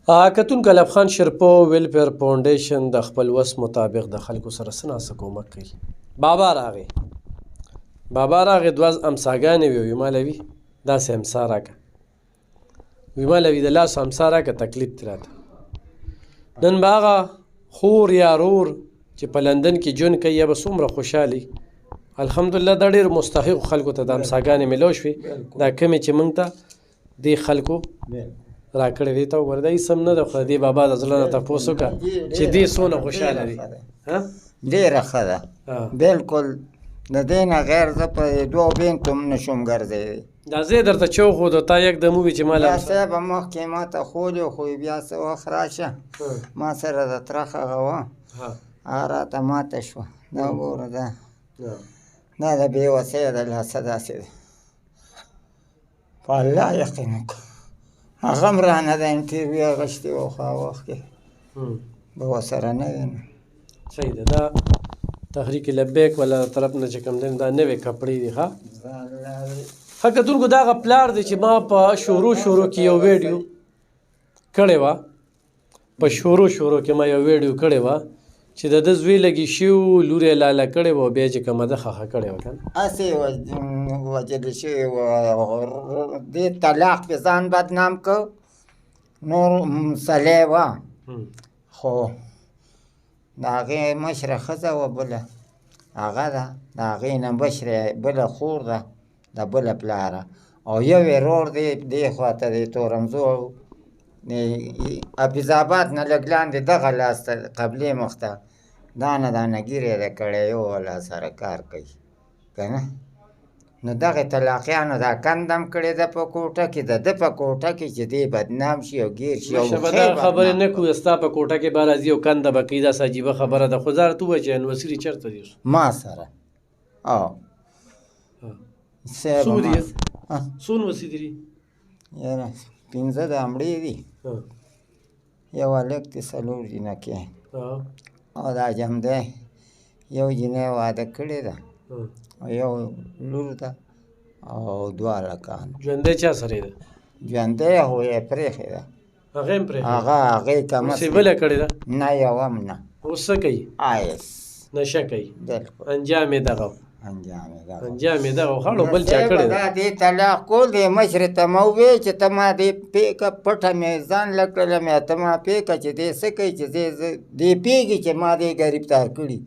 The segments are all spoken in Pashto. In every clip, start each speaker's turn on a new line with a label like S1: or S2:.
S1: کتونکو الف خان شرپو ویلفیر فاونډیشن د خپل وس مطابق د خلکو سره څه ناسته کومک کوي. بابا راغی دوه امساګانې وې، ویې ماله وي داسې امسا راکړه، ویې ماله وي د لاسو امسا راکړه، تکلیف دې راته. نن به هغه خور یا رور چې په لندن کې ژوند کوي یا به څومره خوشحالي، الحمدلله دا ډېر مستحقو خلکو ته د امساګانې میلاو شوې، دا کمې چې موږ ته دې خلکو راکړې دي. ته وګوره دا هېڅ هم نه ده، خو د دې بابا د زړه نه تپوس وکړه چې دې څونه خوشحاله دي.
S2: ډېره ښه ده، بلکل د دې نه غیر زه په دوو بینکو هم نشم ګرځېدی.
S1: دا زه یې درته چوښودو، تا یکدم ووایي چې ما
S2: بیا صاحبه مخکې ما ته ښودې خو بیا څه وخت راشه ما سره د ترخ هغه وه، هغه راته ماته شوه. دا وګوره دا د بې وسۍ د لاسه داسې ده، په الله یقین وکړه. هغه هم رانه د انټرویو اخیستې وه، خو هغه وخت کې به ورسره نه وي. نو
S1: صحیح ده، دا تحریک لبیک والا طرف نه چې کوم دی دا نوې کپړې دي. ښه کتونکو دا هغه پلار دی چې ما په شروع کې یو ویډیو کړې وه، په شروع کې ما یو ویډیو کړې وه چې د ده زوی لګي شي و، لور یې لاله کړې وه، بیا چې کومه ده خښه کړې وه که نه
S2: هسې وجلې شوې وه. دې طلاق پې ځان بدنام کړ، نور سلی وه، خو د هغې مشره ښځه وه بله، هغه ده د هغې نه مشره بله خور ده د بله پلاره، او یو یې رور دی دې خواته دی تورنزو حفیظ آباد نه لږ لاندې دغه لاس ته قبلې مخ ته دانه ګیرې ده کړی، یو والا سره کار کوي که نه. نو دغې طلاقیانو دا کندم کړې ده په کوټه کې، د ده په کوټه کې چې دی بدنام شي او ګیر شي.
S1: خبرې نه کوو، ستا په کوټه کې به راځي او کنده به کوي، داسې عجیبه خبره ده. خو زه راته ووایه چې انوسري چېرته دی
S2: ما سره؟ او
S1: څو انوسري دي؟
S2: یاره 15 د امړې دي، یو هلک دی 4 جینکې، او دا جمدی یو جینۍ واده کړې ده، او یو لور ده، او 2 هلکان.
S1: ژوندی چا سره ده؟
S2: ژوندی خو یې پرېښې ده،
S1: هغې هم پرېښې؟
S2: هغې کمه
S1: اوس یې بله کړې ده؟
S2: نه یو هم نه.
S1: اوس څه کوي؟
S2: آیس
S1: نشه کوي.
S2: بلکل
S1: انجام یې دغه
S2: انجام
S1: یې دغه خړو بل چا کړی
S2: دا دې طلاق کول دی. مشرې ته ما وویل چې ته ما دې پیکه پټه مې ځان لږ کړله، مې ته ما پیکه چې دې څه کوي چې دې پوهېږي چې ما دې ګرفتار کړي.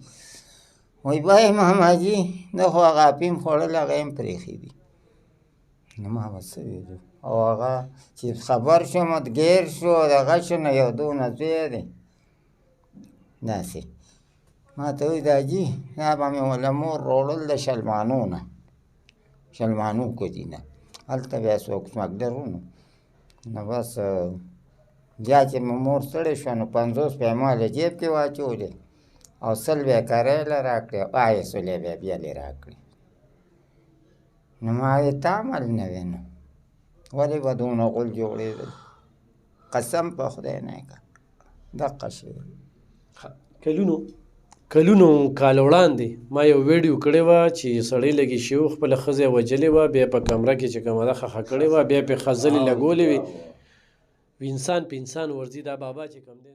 S2: وایي وایي ماماجي نه خو هغه اپیم خوړل هغه هم پرېښي دي. نو ما به څه ویلو، او هغه چې خبر شوم ګیر شو دغه شو، نو یو دونه زوی دی داسې ما ته وایي دا جي دا به مې له مور راوړل د شلمانو نه، شلمانو کوټي نه، هلته بیا څوک سمګلرونو. نو بس بیا چې مې مور ستړې شوه نو 50 بیا ما له جیب کې واچولې، او 100 بیا کرایله راکړې، او 100 بیا بیلې راکړې. نو ما ویې ته عمل نه وی نو ولې به دونه غول جوړېدل؟ قسم په خدای نه که دقه شی
S1: کلونو کال وړاندې ما یو ویډیو کړې وه چې سړی لګي شي و، خپله ښځه یې وجلې وه، بیا په کمره کې چې کومه ده خښه کړې وه، بیا پې خځلې لګولې وي، انسان په انسان ورځي. دا بابا چې کوم دی